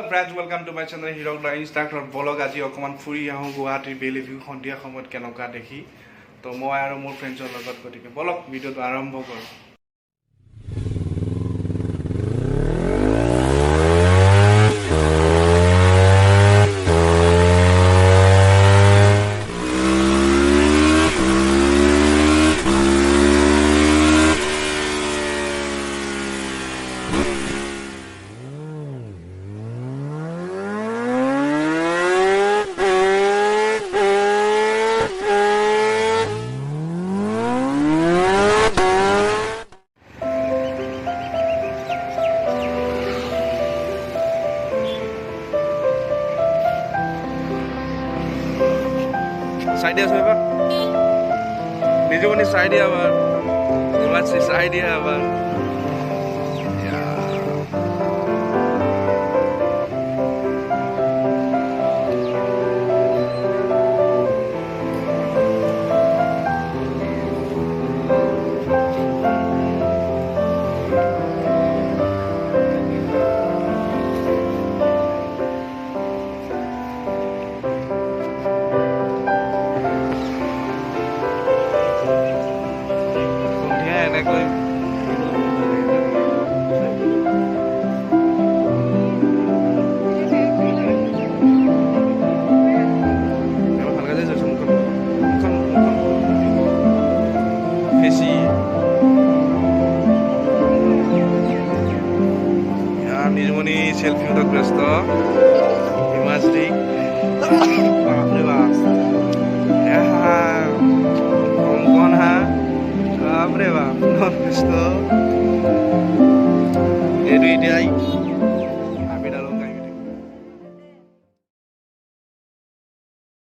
Friends welcome to my channel Hirak দা Instagram blog. আজি অকণমান ফুৰি আহোঁ গুৱাহাটীৰ বেলি ভিউ সন্ধিয়া সময়ত কেনেকুৱা দেখি। তো মই আৰু মোৰ ফ্ৰেণ্ডছৰ লগত, গতিকে বলক ভিডিঅ'টো আৰম্ভ কৰোঁ। Side dia siapa? Dia juga nih side dia apa? Buat si side dia apa? Ya. Nirmoni selfie untuk Presto, Himasri, apa bang? Ya, Hongkong ha, apa bang? Presto, itu dia.